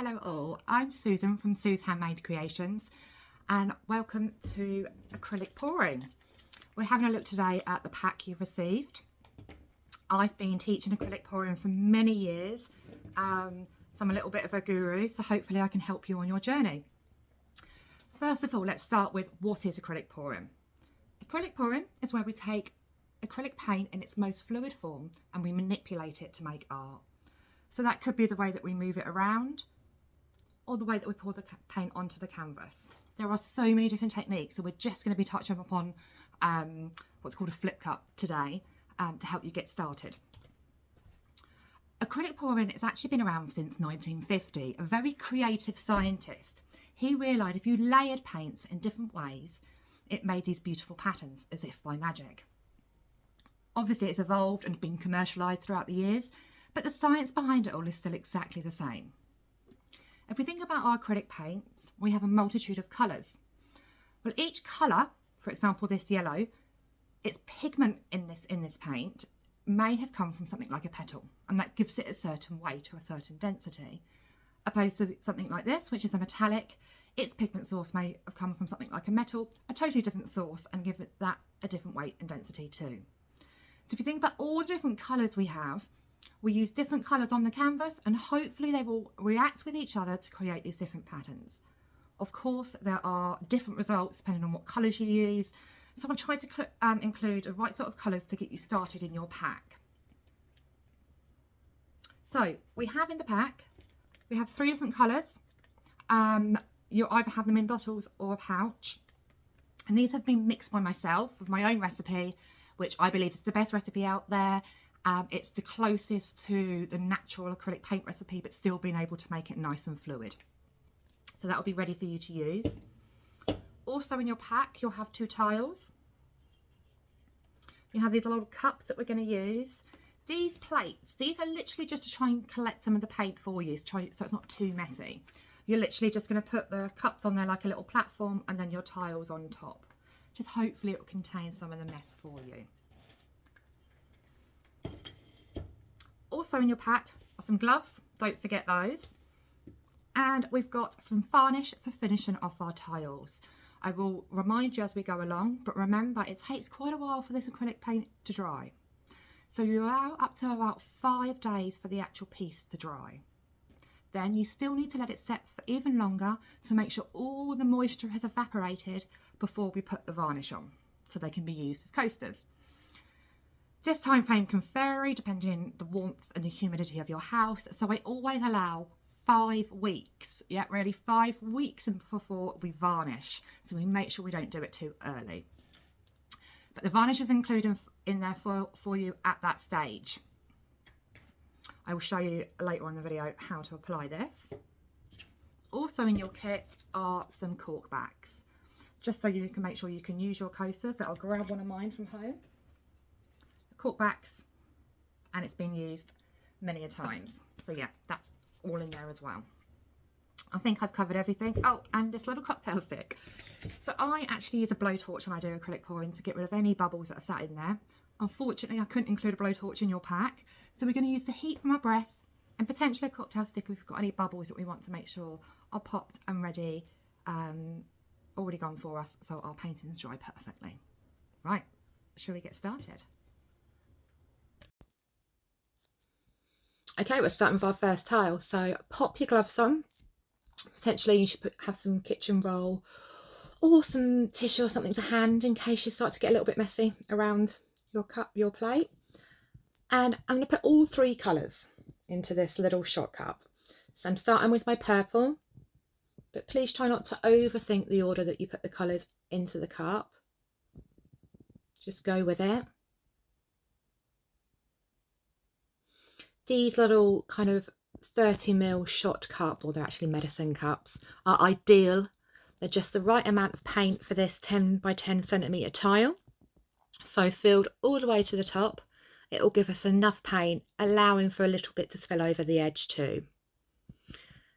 Hello all, I'm Susan from Sue's Handmade Creations and welcome to acrylic pouring. We're having a look today at the pack you've received. I've been teaching acrylic pouring for many years, so I'm a little bit of a guru, so hopefully I can help you on your journey. First of all, let's start with what is acrylic pouring. Acrylic pouring is where we take acrylic paint in its most fluid form and we manipulate it to make art. So that could be the way that we move it around, or the way that we pour the paint onto the canvas. There are so many different techniques, so we're just going to be touching upon what's called a flip cup today to help you get started. Acrylic pouring has actually been around since 1950. A very creative scientist, he realised if you layered paints in different ways, it made these beautiful patterns as if by magic. Obviously it's evolved and been commercialised throughout the years, but the science behind it all is still exactly the same. If we think about our acrylic paints, we have a multitude of colours. Well, each colour, for example this yellow, its pigment in this paint may have come from something like a petal, and that gives it a certain weight or a certain density. Opposed to something like this, which is a metallic, its pigment source may have come from something like a metal, a totally different source, and give it that a different weight and density too. So if you think about all the different colours we have, we use different colours on the canvas and hopefully they will react with each other to create these different patterns. Of course, there are different results depending on what colours you use. So I'm trying to include the right sort of colours to get you started in your pack. So we have in the pack, we have 3 different colours. You either have them in bottles or a pouch. And these have been mixed by myself with my own recipe, which I believe is the best recipe out there. It's the closest to the natural acrylic paint recipe, but still being able to make it nice and fluid. So that'll be ready for you to use. Also in your pack, you'll have 2 tiles. You have these little cups that we're going to use. These plates, these are literally just to try and collect some of the paint for you, so it's not too messy. You're literally just going to put the cups on there like a little platform and then your tiles on top. Just hopefully it will contain some of the mess for you. Also in your pack are some gloves, don't forget those. And we've got some varnish for finishing off our tiles. I will remind you as we go along, but remember it takes quite a while for this acrylic paint to dry. So you allow up to about 5 days for the actual piece to dry. Then you still need to let it set for even longer to make sure all the moisture has evaporated before we put the varnish on, so they can be used as coasters. This time frame can vary depending on the warmth and the humidity of your house, so I always allow 5 weeks, yeah, really 5 weeks before we varnish, so we make sure we don't do it too early. But the varnish is included in there for you at that stage. I will show you later on in the video how to apply this. Also in your kit are some cork backs, just so you can make sure you can use your coasters. I'll grab one of mine from home. Cork backs, and it's been used many a times, so yeah, that's all in there as well. I think I've covered everything. Oh, and this little cocktail stick. So I actually use a blowtorch when I do acrylic pouring to get rid of any bubbles that are sat in there. Unfortunately I couldn't include a blowtorch in your pack, so we're going to use the heat from our breath and potentially a cocktail stick if we've got any bubbles that we want to make sure are popped and ready, already gone for us, so our paintings dry perfectly. Right, shall we get started? Okay, we're starting with our first tile. So pop your gloves on. Potentially you should have some kitchen roll or some tissue or something to hand in case you start to get a little bit messy around your cup, your plate. And I'm going to put all 3 colours into this little shot cup. So I'm starting with my purple, but please try not to overthink the order that you put the colours into the cup. Just go with it. These little kind of 30ml shot cup, or they're actually medicine cups, are ideal. They're just the right amount of paint for this 10 by 10 centimetre tile. So filled all the way to the top, it will give us enough paint, allowing for a little bit to spill over the edge too.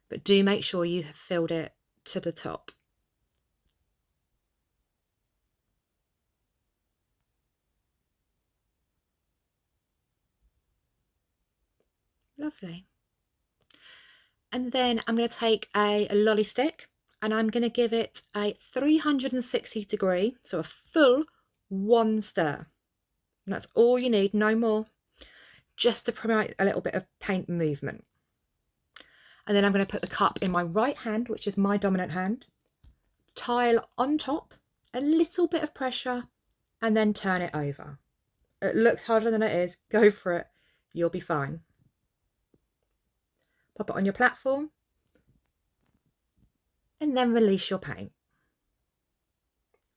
But do make sure you have filled it to the top. Lovely. And then I'm going to take a lolly stick and I'm going to give it a 360 degree, so a full 1 stir. And that's all you need, no more, just to promote a little bit of paint movement. And then I'm going to put the cup in my right hand, which is my dominant hand, tile on top, a little bit of pressure, and then turn it over. It looks harder than it is, go for it, you'll be fine. Pop it on your platform, and then release your paint.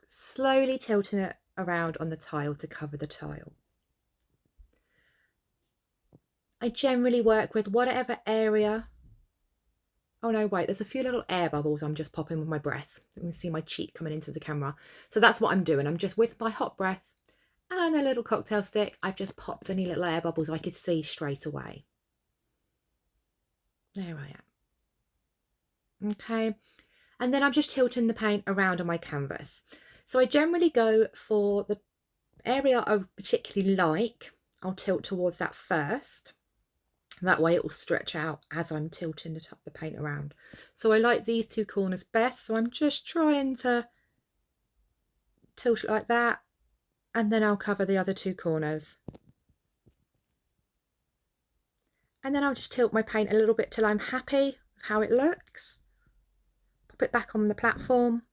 Slowly tilting it around on the tile to cover the tile. I generally work with whatever area. Oh no, wait, there's a few little air bubbles I'm just popping with my breath. You can see my cheek coming into the camera. So that's what I'm doing. I'm just with my hot breath and a little cocktail stick. I've just popped any little air bubbles I could see straight away. There I am. Okay. And then I'm just tilting the paint around on my canvas. So I generally go for the area I particularly like. I'll tilt towards that first. That way it will stretch out as I'm tilting the paint around. So I like these two corners best. So I'm just trying to tilt it like that. And then I'll cover the other two corners. And then I'll just tilt my paint a little bit till I'm happy with how it looks. Pop it back on the platform.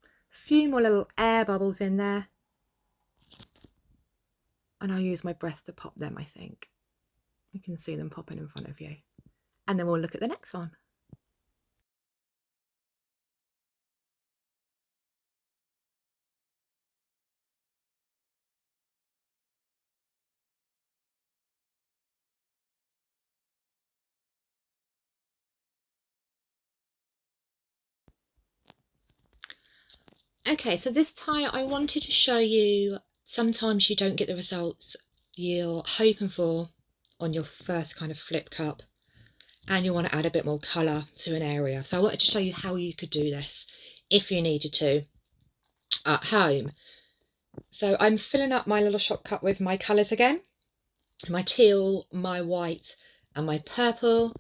A few more little air bubbles in there. And I'll use my breath to pop them, I think. You can see them popping in front of you. And then we'll look at the next one. Okay, so this tile I wanted to show you, sometimes you don't get the results you're hoping for on your first kind of flip cup, and you want to add a bit more colour to an area. So I wanted to show you how you could do this if you needed to at home. So I'm filling up my little shot cup with my colours again, my teal, my white and my purple.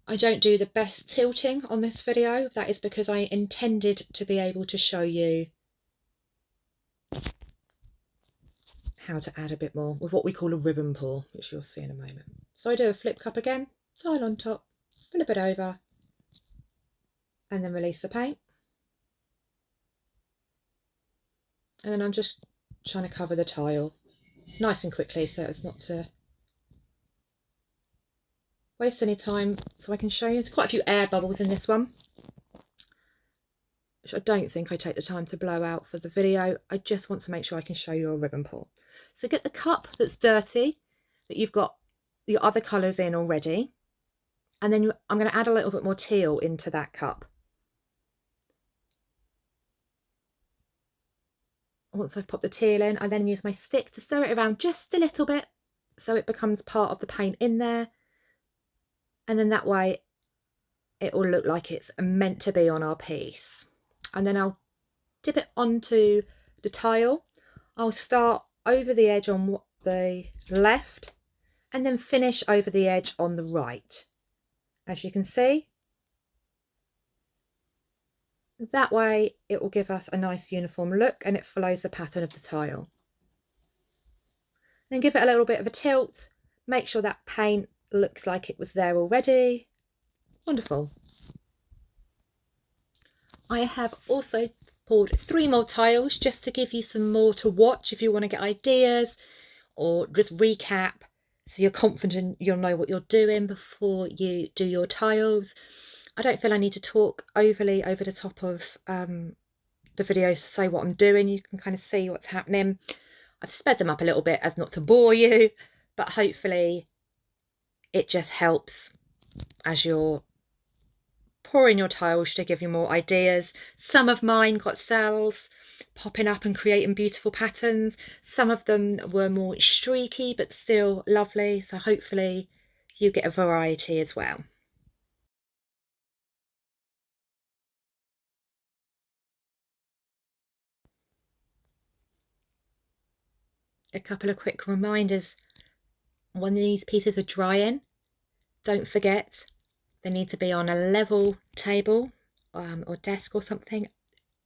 I don't do the best tilting on this video. That is because I intended to be able to show you how to add a bit more with what we call a ribbon pour, which you'll see in a moment. So I do a flip cup again, tile on top, flip it over, and then release the paint. And then I'm just trying to cover the tile nice and quickly so as not to waste any time, so I can show you. There's quite a few air bubbles in this one, which I don't think I take the time to blow out for the video. I just want to make sure I can show you a ribbon pour. So get the cup that's dirty, that you've got your other colours in already, and then I'm going to add a little bit more teal into that cup. Once I've popped the teal in, I then use my stick to stir it around just a little bit so it becomes part of the paint in there. And then that way it will look like it's meant to be on our piece. And then I'll dip it onto the tile. I'll start over the edge on the left and then finish over the edge on the right. As you can see, that way it will give us a nice uniform look and it follows the pattern of the tile. Then give it a little bit of a tilt, make sure that paint looks like it was there already. Wonderful. I have also poured 3 more tiles just to give you some more to watch if you want to get ideas or just recap so you're confident you'll know what you're doing before you do your tiles. I don't feel I need to talk overly over the top of the videos to say what I'm doing. You can kind of see what's happening. I've sped them up a little bit as not to bore you, but hopefully it just helps as you're pouring your tiles to give you more ideas. Some of mine got cells popping up and creating beautiful patterns. Some of them were more streaky but still lovely, so hopefully you get a variety as well. A couple of quick reminders when these pieces are drying, don't forget they need to be on a level table or desk or something.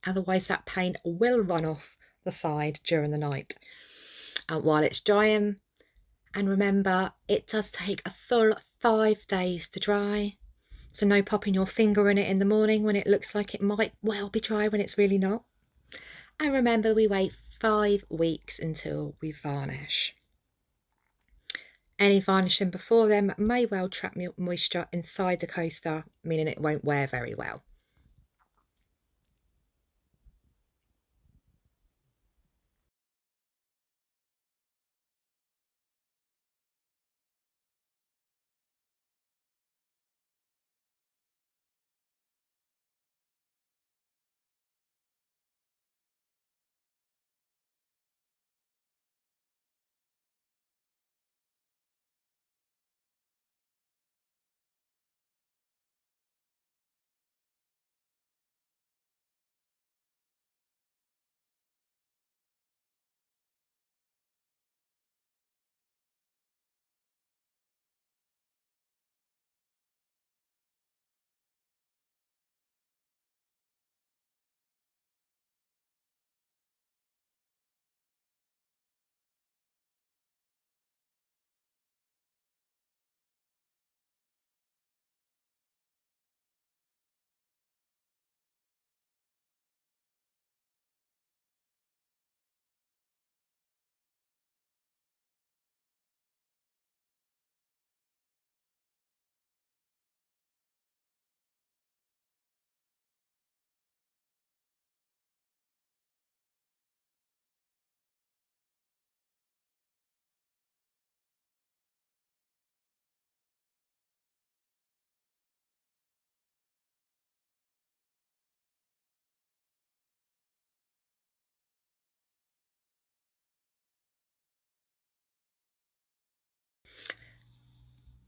Otherwise that paint will run off the side during the night while it's drying. And remember, it does take a full 5 days to dry. So no popping your finger in it in the morning when it looks like it might well be dry when it's really not. And remember, we wait 5 weeks until we varnish. Any varnishing before then may well trap moisture inside the coaster, meaning it won't wear very well.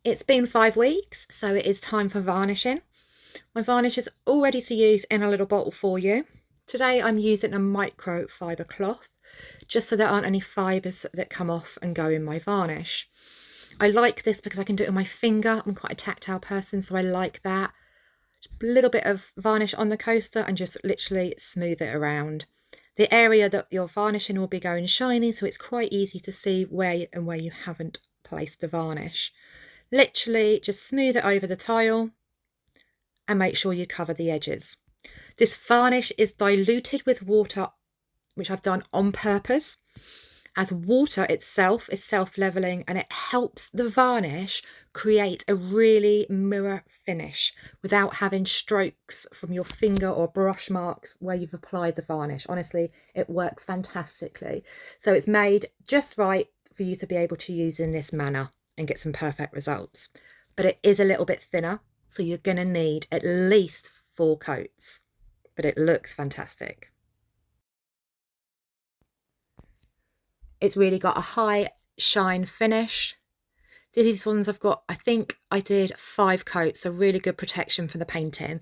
It's been 5 weeks, so it is time for varnishing. My varnish is all ready to use in a little bottle for you. Today I'm using a microfiber cloth, just so there aren't any fibres that come off and go in my varnish. I like this because I can do it on my finger. I'm quite a tactile person, so I like that. Just a little bit of varnish on the coaster and just literally smooth it around. The area that you're varnishing will be going shiny, so it's quite easy to see where you haven't placed the varnish. Literally just smooth it over the tile and make sure you cover the edges. This varnish is diluted with water, which I've done on purpose, as water itself is self-leveling and it helps the varnish create a really mirror finish without having strokes from your finger or brush marks where you've applied the varnish. Honestly, it works fantastically. So it's made just right for you to be able to use in this manner and get some perfect results. But it is a little bit thinner, so you're going to need at least 4 coats, but it looks fantastic. It's really got a high shine finish. These ones I've got, I think I did 5 coats, so really good protection for the painting,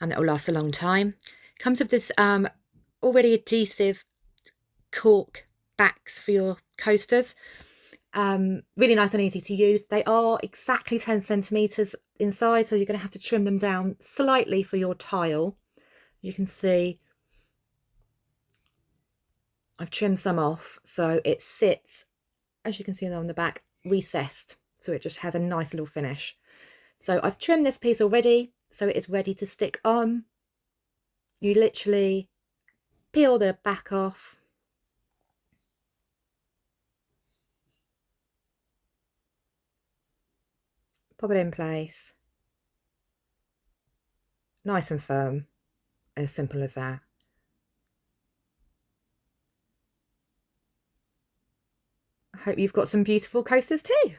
and that will last a long time. Comes with this already adhesive cork backs for your coasters. Really nice and easy to use. They are exactly 10 centimeters in size, so you're going to have to trim them down slightly for your tile. You can see I've trimmed some off, so it sits, as you can see on the back, recessed, so it just has a nice little finish. So I've trimmed this piece already, so it is ready to stick on. You literally peel the back off, pop it in place, nice and firm, as simple as that. I hope you've got some beautiful coasters too.